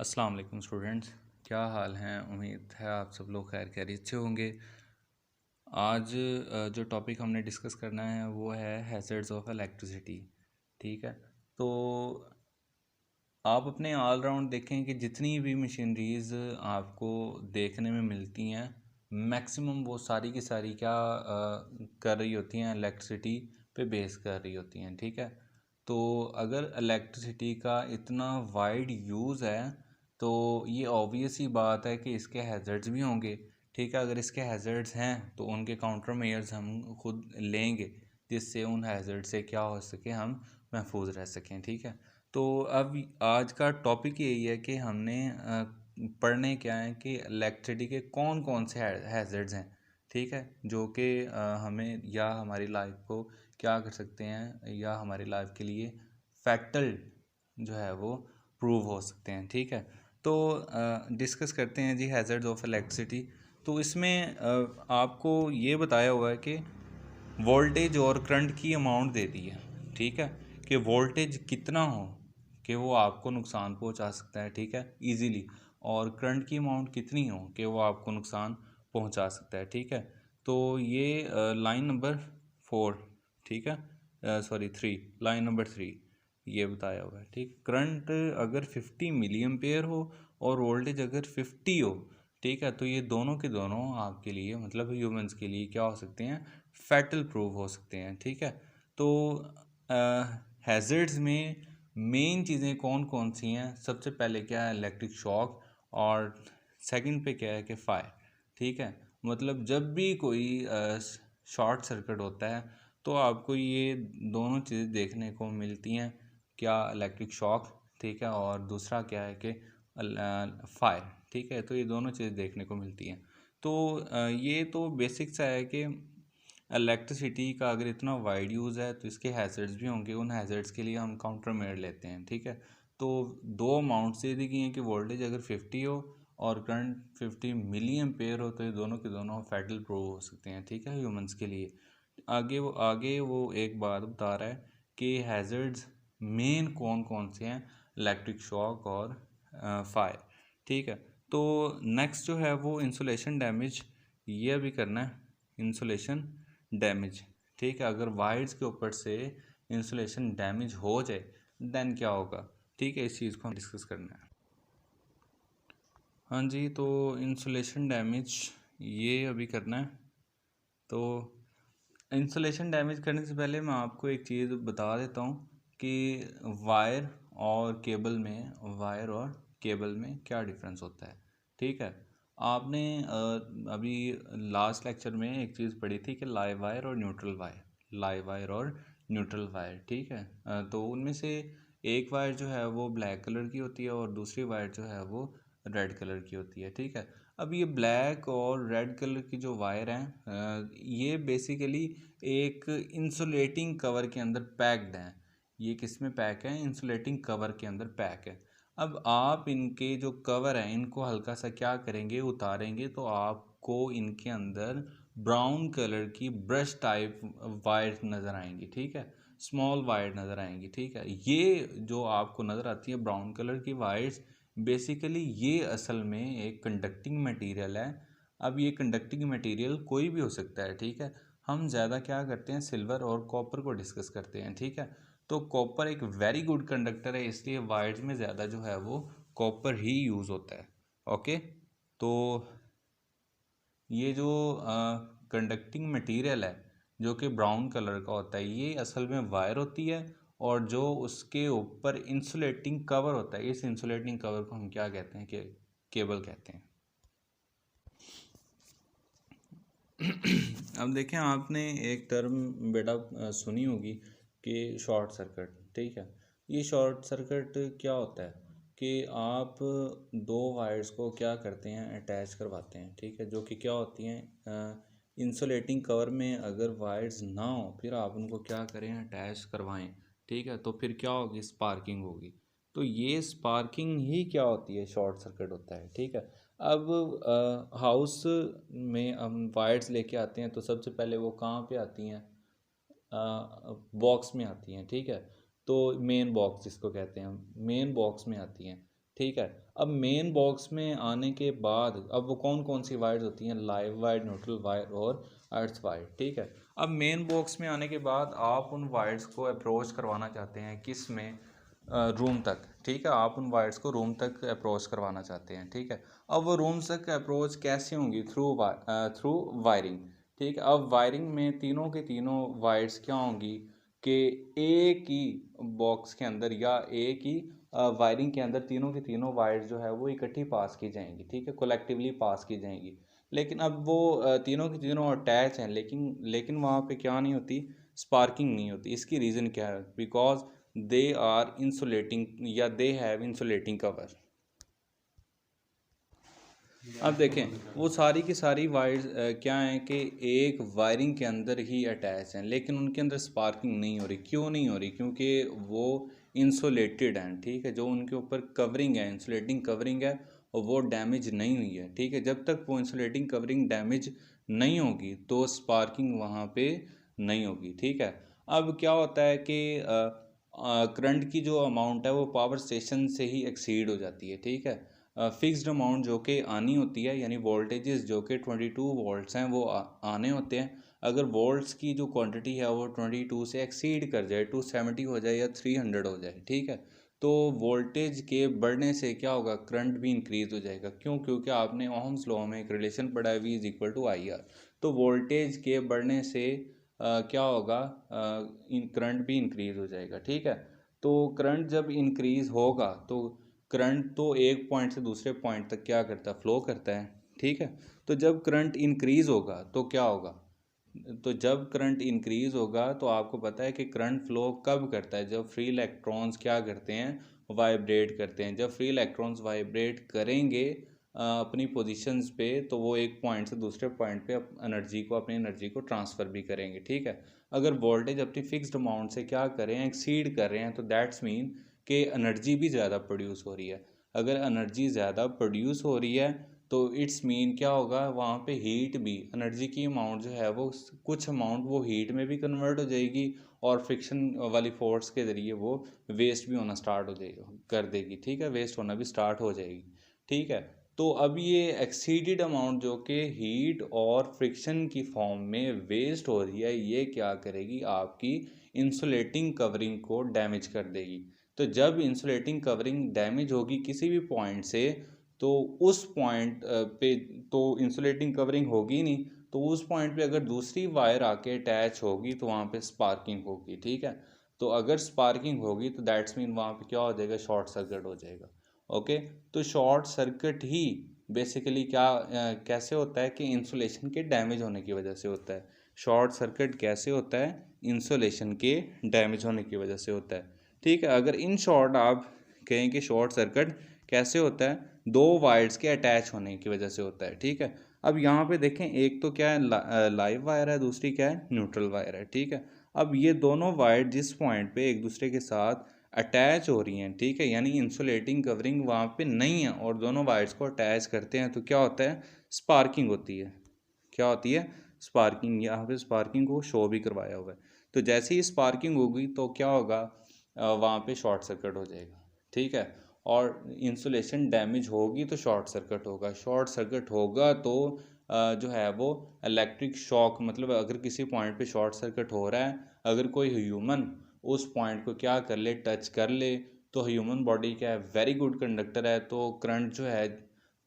अस्सलाम वालेकुम स्टूडेंट्स, क्या हाल हैं। उम्मीद है आप सब लोग खैर खैरियत से होंगे। आज जो टॉपिक हमने डिस्कस करना है वो है हैज़र्ड्स ऑफ इलेक्ट्रिसिटी। ठीक है, तो आप अपने ऑल राउंड देखें कि जितनी भी मशीनरीज़ आपको देखने में मिलती हैं मैक्सिमम वो सारी की सारी क्या कर रही होती हैं, इलेक्ट्रिसिटी पे बेस कर रही होती हैं। ठीक है, तो अगर इलेक्ट्रिसिटी का इतना वाइड यूज़ है तो ये ऑब्वियस ही बात है कि इसके हैज़र्ड्स भी होंगे। ठीक है, अगर इसके हैज़र्ड्स हैं तो उनके काउंटर मेजर्स हम खुद लेंगे जिससे उन हैज़र्ड से क्या हो सके, हम महफूज रह सकें। ठीक है, तो अब आज का टॉपिक यही है कि हमने पढ़ने क्या है कि इलेक्ट्रिसिटी के कौन कौन से हैज़र्ड्स हैं। ठीक है, जो कि हमें या हमारी लाइफ को क्या कर सकते हैं या हमारी लाइफ के लिए फैक्टल जो है वो प्रूव हो सकते हैं। ठीक है, तो डिस्कस करते हैं जी हैज़र्ड्स ऑफ इलेक्ट्रिसिटी। तो इसमें आपको ये बताया हुआ है कि वोल्टेज और करंट की अमाउंट दे दी है। ठीक है, कि वोल्टेज कितना हो कि वो आपको नुकसान पहुंचा सकता है, ठीक है, इजीली, और करंट की अमाउंट कितनी हो कि वो आपको नुकसान पहुंचा सकता है। ठीक है, तो ये लाइन नंबर 4, ठीक है, सॉरी 3, लाइन नंबर 3 ये बताया हुआ है। ठीक, करंट अगर 50 मिली एम्पेयर हो और वोल्टेज अगर 50 हो, ठीक है, तो ये दोनों के दोनों आपके लिए मतलब ह्यूमंस के लिए क्या हो सकते हैं, फैटल प्रूव हो सकते हैं। ठीक है, तो हैज़र्ड्स में मेन चीज़ें कौन कौन सी हैं। सबसे पहले क्या है, इलेक्ट्रिक शॉक, और सेकंड पे क्या है कि फायर। ठीक है, मतलब जब भी कोई शॉर्ट सर्किट होता है तो आपको ये दोनों चीज़ें देखने को मिलती हैं, क्या, इलेक्ट्रिक शॉक, ठीक है, और दूसरा क्या है कि फायर। ठीक है, तो ये दोनों चीज़ें देखने को मिलती हैं। तो ये तो बेसिक सा है कि इलेक्ट्रिसिटी का अगर इतना वाइड यूज़ है तो इसके हैज़र्ड्स भी होंगे, उन हैज़र्ड्स के लिए हम काउंटर मेजर लेते हैं। ठीक है, तो दो अमाउंट से दी गई हैं कि वोल्टेज अगर 50 हो और करंट 50 मिली एम्पेयर हो तो ये दोनों के दोनों फैटल प्रूव हो सकते हैं। ठीक है, ह्यूमंस के लिए। आगे वो एक बात बता रहा है कि हैज़र्ड्स मेन कौन कौन से हैं, इलेक्ट्रिक शॉक और फायर। ठीक है, तो नेक्स्ट जो है वो इंसुलेशन डैमेज, ये अभी करना है, इंसुलेशन डैमेज। ठीक है, अगर वायर्स के ऊपर से इंसुलेशन डैमेज हो जाए देन क्या होगा। ठीक है, इस चीज़ को हम डिस्कस करना है। हाँ जी, तो इंसुलेशन डैमेज ये अभी करना है। तो इंसुलेशन डैमेज करने से पहले मैं आपको एक चीज़ बता देता हूँ कि वायर और केबल में क्या डिफरेंस होता है। ठीक है, आपने अभी लास्ट लेक्चर में एक चीज़ पढ़ी थी कि लाइव वायर और न्यूट्रल वायर। ठीक है, तो उनमें से एक वायर जो है वो ब्लैक कलर की होती है और दूसरी वायर जो है वो रेड कलर की होती है। ठीक है, अब ये ब्लैक और रेड कलर की जो वायर हैं ये बेसिकली एक इंसुलेटिंग कवर के अंदर पैक्ड हैं। ये किस में पैक है, इंसुलेटिंग कवर के अंदर पैक है। अब आप इनके जो कवर हैं इनको हल्का सा क्या करेंगे, उतारेंगे, तो आपको इनके अंदर ब्राउन कलर की ब्रश टाइप वायर नज़र आएंगी। ठीक है, स्मॉल वायर नज़र आएंगी। ठीक है, ये जो आपको नज़र आती है ब्राउन कलर की वायर्स, बेसिकली ये असल में एक कंडक्टिंग मटेरियल है। अब ये कंडक्टिंग मटेरियल कोई भी हो सकता है। ठीक है, हम ज़्यादा क्या करते हैं, सिल्वर और कॉपर को डिस्कस करते हैं। ठीक है, तो कॉपर एक वेरी गुड कंडक्टर है, इसलिए वायर्स में ज़्यादा जो है वो कॉपर ही यूज़ होता है। ओके, तो ये जो कंडक्टिंग मटेरियल है जो कि ब्राउन कलर का होता है, ये असल में वायर होती है, और जो उसके ऊपर इंसुलेटिंग कवर होता है, इस इंसुलेटिंग कवर को हम क्या कहते हैं, कि केबल कहते हैं। अब देखें, आपने एक टर्म बेटा सुनी होगी कि शॉर्ट सर्किट। ठीक है, ये शॉर्ट सर्किट क्या होता है कि आप दो वायर्स को क्या करते हैं, अटैच करवाते हैं। ठीक है, जो कि क्या होती हैं, इंसुलेटिंग कवर में अगर वायर्स ना हो फिर आप उनको क्या करें, अटैच करवाएं। ठीक है, तो फिर क्या होगी, स्पार्किंग होगी। तो ये स्पार्किंग ही क्या होती है, शॉर्ट सर्किट होता है। ठीक है, अब हाउस में हम वायर्स लेके आते हैं तो सबसे पहले वो कहाँ पे आती हैं, बॉक्स में आती हैं। ठीक है, तो मेन बॉक्स जिसको कहते हैं, मेन बॉक्स में आती हैं। ठीक है। अब मेन बॉक्स में आने के बाद अब वो कौन कौन सी वायर्स होती हैं, लाइव वायर, न्यूट्रल वायर और अर्थ वायर। ठीक है। अब मेन बॉक्स में आने के बाद आप उन वायर्स को अप्रोच करवाना चाहते हैं किस में, रूम तक। ठीक है, आप उन वायर्स को रूम तक अप्रोच करवाना चाहते हैं। ठीक है। अब वो रूम तक अप्रोच कैसे होंगी, थ्रू वायरिंग। ठीक है। अब वायरिंग में तीनों के तीनों वायर्स क्या होंगी कि एक ही बॉक्स के अंदर या एक ही वायरिंग के अंदर तीनों की तीनों वायर्स जो है वो इकट्ठी पास की जाएंगी। ठीक है, कोलेक्टिवली पास की जाएंगी। लेकिन अब वो तीनों की तीनों अटैच हैं, लेकिन वहाँ पे क्या नहीं होती, स्पार्किंग नहीं होती। इसकी रीज़न क्या है, बिकॉज दे आर इंसुलेटिंग या दे हैव इंसुलेटिंग कवर। अब देखें वो सारी की सारी वायर्स क्या हैं कि एक वायरिंग के अंदर ही अटैच हैं, लेकिन उनके अंदर स्पार्किंग नहीं हो रही। क्यों नहीं हो रही, क्योंकि वो इंसुलेटेड हैं। ठीक है, जो उनके ऊपर कवरिंग है, इंसुलेटिंग कवरिंग है, और वो डैमेज नहीं हुई है। ठीक है, जब तक वो इंसुलेटिंग कवरिंग डैमेज नहीं होगी तो स्पार्किंग वहाँ पे नहीं होगी। ठीक है। अब क्या होता है कि करंट की जो अमाउंट है वो पावर स्टेशन से ही एक्सीड हो जाती है। ठीक है, फिक्स्ड अमाउंट जो कि आनी होती है, यानी वोल्टेजेस जो कि 22 वोल्ट्स हैं वो आने होते हैं। अगर वोल्ट्स की जो क्वांटिटी है वो 22 से एक्सीड कर जाए, 270 हो जाए या 300 हो जाए, ठीक है, तो वोल्टेज के बढ़ने से क्या होगा, करंट भी इंक्रीज हो जाएगा। क्यों, क्योंकि आपने ओहम्स लॉ में एक रिलेशन पढ़ा है, V is equal to I R. तो वोल्टेज के बढ़ने से क्या होगा, करंट भी इंक्रीज हो जाएगा। ठीक है, तो करंट जब इंक्रीज होगा तो करंट तो एक पॉइंट से दूसरे पॉइंट तक क्या करता है, फ्लो करता है। ठीक है, तो जब करंट इंक्रीज होगा तो क्या होगा, तो जब करंट इंक्रीज होगा तो आपको पता है कि करंट फ्लो कब करता है, जब फ्री इलेक्ट्रॉन्स क्या करते हैं, वाइब्रेट करते हैं। जब फ्री इलेक्ट्रॉन्स वाइब्रेट करेंगे अपनी पोजीशंस पे, तो वो एक पॉइंट से दूसरे पॉइंट पे अपनी एनर्जी को ट्रांसफ़र भी करेंगे। ठीक है, अगर वोल्टेज अपनी फिक्स्ड अमाउंट से क्या कर रहे हैं, एक्सीड कर रहे हैं, तो दैट्स मीन कि एनर्जी भी ज़्यादा प्रोड्यूस हो रही है। अगर एनर्जी ज़्यादा प्रोड्यूस हो रही है तो इट्स मीन क्या होगा, वहाँ पे हीट भी, एनर्जी की अमाउंट जो है वो कुछ अमाउंट वो हीट में भी कन्वर्ट हो जाएगी, और फ्रिक्शन वाली फोर्स के ज़रिए वो वेस्ट भी होना स्टार्ट हो जाएगा, कर देगी। ठीक है, वेस्ट होना भी स्टार्ट हो जाएगी। ठीक है, तो अब ये एक्सीडेड अमाउंट जो कि हीट और फ्रिक्शन की फॉर्म में वेस्ट हो रही है, ये क्या करेगी, आपकी इंसुलेटिंग कवरिंग को डैमेज कर देगी। तो जब इंसुलेटिंग कवरिंग डैमेज होगी किसी भी पॉइंट से, तो उस पॉइंट पे तो इंसुलेटिंग कवरिंग होगी नहीं, तो उस पॉइंट पे अगर दूसरी वायर आके अटैच होगी तो वहाँ पे स्पार्किंग होगी। ठीक है, तो अगर स्पार्किंग होगी तो दैट्स मीन वहाँ पे क्या हो जाएगा, शॉर्ट सर्किट हो जाएगा। ओके, तो शॉर्ट सर्किट ही बेसिकली क्या कैसे होता है कि इंसुलेशन के डैमेज होने की वजह से होता है। शॉर्ट सर्किट कैसे होता है, इंसुलेशन के डैमेज होने की वजह से होता है। ठीक है, अगर इन शॉर्ट आप कहें कि शॉर्ट सर्किट कैसे होता है, दो वायर्स के अटैच होने की वजह से होता है। ठीक है, अब यहाँ पे देखें, एक तो क्या है, लाइव वायर है, दूसरी क्या है, न्यूट्रल वायर है। ठीक है, अब ये दोनों वायर जिस पॉइंट पे एक दूसरे के साथ अटैच हो रही हैं, ठीक है, यानी इंसुलेटिंग कवरिंग वहाँ पे नहीं है, और दोनों वायर्स को अटैच करते हैं, तो क्या होता है, स्पार्किंग होती है। क्या होती है, स्पार्किंग। यहाँ पे स्पार्किंग को शो भी करवाया हुआ है। तो जैसे ही स्पार्किंग होगी तो क्या होगा, वहाँ पे शॉर्ट सर्किट हो जाएगा। ठीक है, और इंसुलेशन डैमेज होगी तो शॉर्ट सर्किट होगा। शॉर्ट सर्किट होगा तो जो है वो इलेक्ट्रिक शॉक, मतलब अगर किसी पॉइंट पे शॉर्ट सर्किट हो रहा है, अगर कोई ह्यूमन उस पॉइंट को क्या कर ले, टच कर ले, तो ह्यूमन बॉडी क्या है, वेरी गुड कंडक्टर है, तो करंट जो है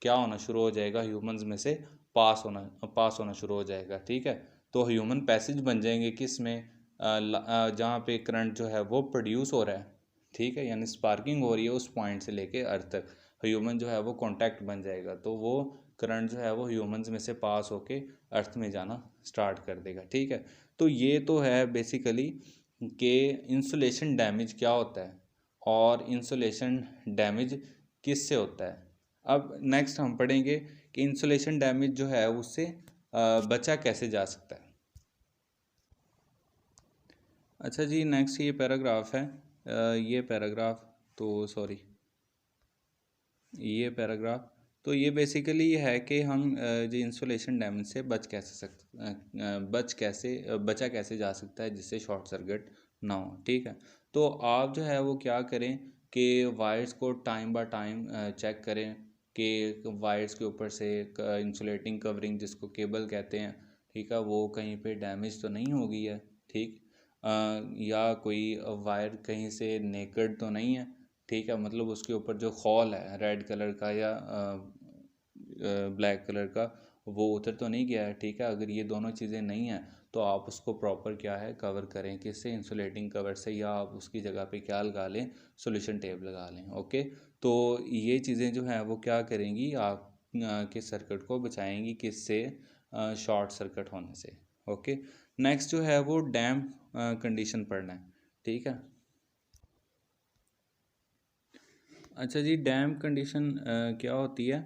क्या होना शुरू हो जाएगा, ह्यूमंस में से पास होना शुरू हो जाएगा। ठीक है, तो ह्यूमन पैसेज बन जाएंगे किस में, जहाँ पे करंट जो है वो प्रोड्यूस हो रहा है। ठीक है, यानी स्पार्किंग हो रही है उस पॉइंट से लेके अर्थ तक, ह्यूमन जो है वो कांटेक्ट बन जाएगा, तो वो करंट जो है वो ह्यूमंस में से पास होके अर्थ में जाना स्टार्ट कर देगा। ठीक है, तो ये तो है बेसिकली कि इंसुलेशन डैमेज क्या होता है और इंसुलेशन डैमेज किससे होता है। अब नेक्स्ट हम पढ़ेंगे कि इंसुलेशन डैमेज जो है उससे बचा कैसे जा सकता है। अच्छा जी, नेक्स्ट ये पैराग्राफ है, ये पैराग्राफ तो सॉरी ये पैराग्राफ तो ये बेसिकली ये है कि हम जो इंसुलेशन डैमेज से बचा कैसे जा सकता है जिससे शॉर्ट सर्किट ना हो। ठीक है, तो आप जो है वो क्या करें कि वायर्स को टाइम बाय टाइम चेक करें कि वायर्स के ऊपर से इंसुलेटिंग कवरिंग जिसको केबल कहते हैं, ठीक है, वो कहीं पे डैमेज तो नहीं हो गई है, ठीक, या कोई वायर कहीं से नेकेड तो नहीं है, ठीक है, मतलब उसके ऊपर जो खौल है रेड कलर का या ब्लैक कलर का वो उतर तो नहीं गया है, ठीक है। अगर ये दोनों चीज़ें नहीं हैं तो आप उसको प्रॉपर क्या है कवर करें किससे, इंसुलेटिंग कवर से, या आप उसकी जगह पे क्या लगा लें, सॉल्यूशन टेप लगा लें। ओके, तो ये चीज़ें जो हैं वो क्या करेंगी, आप के सर्किट को बचाएंगी किससे, शॉर्ट सर्किट होने से। ओके, नेक्स्ट जो है वो डैम्प कंडीशन पढ़ना है, ठीक है। अच्छा जी, डैम्प कंडीशन क्या होती है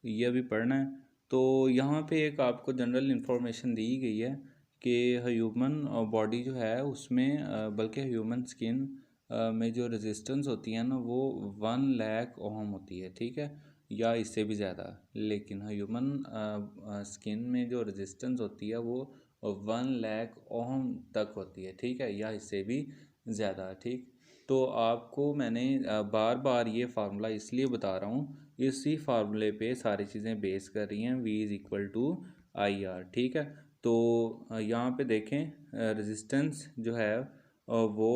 ये अभी पढ़ना है। तो यहाँ पे एक आपको जनरल इन्फॉर्मेशन दी गई है कि ह्यूमन बॉडी जो है उसमें बल्कि ह्यूमन स्किन में जो रेजिस्टेंस होती है ना वो 1 लाख ओहम होती है, ठीक है, या इससे भी ज़्यादा। लेकिन ह्यूमन स्किन में जो रेजिस्टेंस होती है वो 1 लाख ओहम तक होती है, ठीक है, या इससे भी ज़्यादा, ठीक। तो आपको मैंने बार बार ये फार्मूला इसलिए बता रहा हूँ, इसी फार्मूले पे सारी चीज़ें बेस कर रही हैं, V is equal to I R, ठीक है। तो यहाँ पे देखें रेजिस्टेंस जो है वो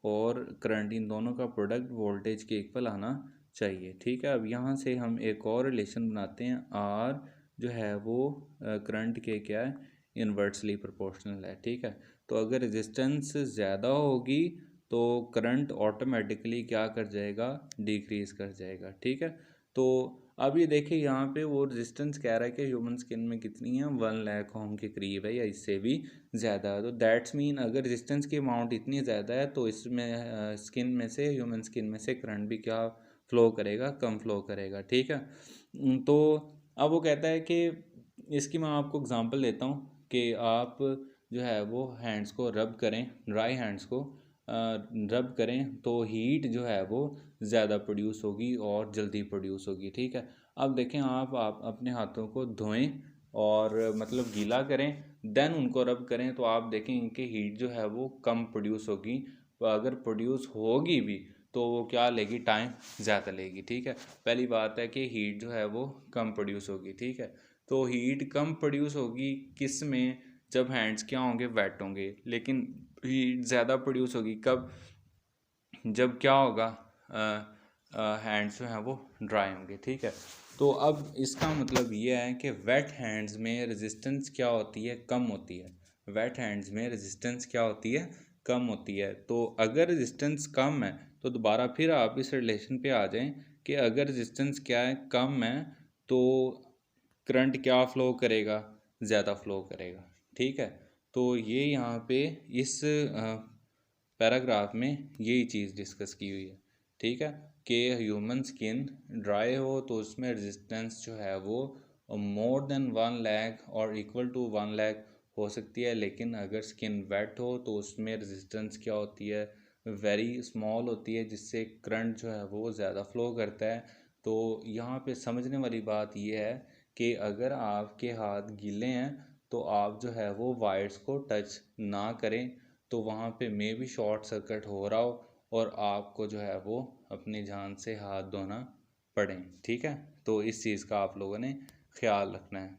और करंट इन दोनों का प्रोडक्ट वोल्टेज के इक्वल आना चाहिए, ठीक है। अब यहाँ से हम एक और रिलेशन बनाते हैं, R जो है वो करंट के क्या है, इन्वर्सली प्रोपोर्शनल है, ठीक है। तो अगर रेजिस्टेंस ज़्यादा होगी तो करंट ऑटोमेटिकली क्या कर जाएगा, डिक्रीज़ कर जाएगा, ठीक है। तो अब ये देखिए यहाँ पे वो रेजिस्टेंस कह रहा है कि ह्यूमन स्किन में कितनी है, 1 लाख ओम के करीब है या इससे भी ज़्यादा है। तो दैट्स मीन अगर रेजिस्टेंस की अमाउंट इतनी ज़्यादा है तो इसमें स्किन में से, ह्यूमन स्किन में से करंट भी क्या फ़्लो करेगा, कम फ्लो करेगा, ठीक है। तो अब वो कहता है कि इसकी मैं आपको एग्ज़ाम्पल देता हूँ कि आप जो है वो हैंड्स को रब करें, ड्राई हैंड्स को रब करें तो हीट जो है वो ज़्यादा प्रोड्यूस होगी और जल्दी प्रोड्यूस होगी, ठीक है। अब देखें आप अपने हाथों को धोएं और मतलब गीला करें, देन उनको रब करें तो आप देखेंगे कि हीट जो है वो कम प्रोड्यूस होगी। अगर प्रोड्यूस होगी भी तो वो क्या लेगी, टाइम ज़्यादा लेगी, ठीक है। पहली बात है कि हीट जो है वो कम प्रोड्यूस होगी, ठीक है। तो हीट कम प्रोड्यूस होगी किस में, जब हैंड्स क्या होंगे, वेट होंगे। लेकिन हीट ज़्यादा प्रोड्यूस होगी कब, जब क्या होगा, हैंड्स जो हैं वो ड्राई होंगे, ठीक है। तो अब इसका मतलब ये है कि वेट हैंड्स में रेजिस्टेंस क्या होती है, कम होती है। वेट हैंड्स में रेजिस्टेंस क्या होती है, कम होती है। तो अगर रेजिस्टेंस कम है तो दोबारा फिर आप इस रिलेशन पे आ जाएं कि अगर रेजिस्टेंस क्या है, कम है, तो करंट क्या फ़्लो करेगा, ज़्यादा फ़्लो करेगा, ठीक है। तो ये यहाँ पे इस पैराग्राफ में यही चीज़ डिस्कस की हुई है, ठीक है, कि ह्यूमन स्किन ड्राई हो तो उसमें रेजिस्टेंस जो है वो मोर देन 1 लाख और इक्वल टू 1 लाख हो सकती है। लेकिन अगर स्किन वेट हो तो उसमें रेजिस्टेंस क्या होती है, वेरी स्मॉल होती है, जिससे करंट जो है वो ज़्यादा फ्लो करता है। तो यहाँ पे समझने वाली बात ये है कि अगर आपके हाथ गीले हैं तो आप जो है वो वायर्स को टच ना करें, तो वहाँ पे मे भी शॉर्ट सर्किट हो रहा हो और आपको जो है वो अपनी जान से हाथ धोना पड़े, ठीक है। तो इस चीज़ का आप लोगों ने ख्याल रखना है।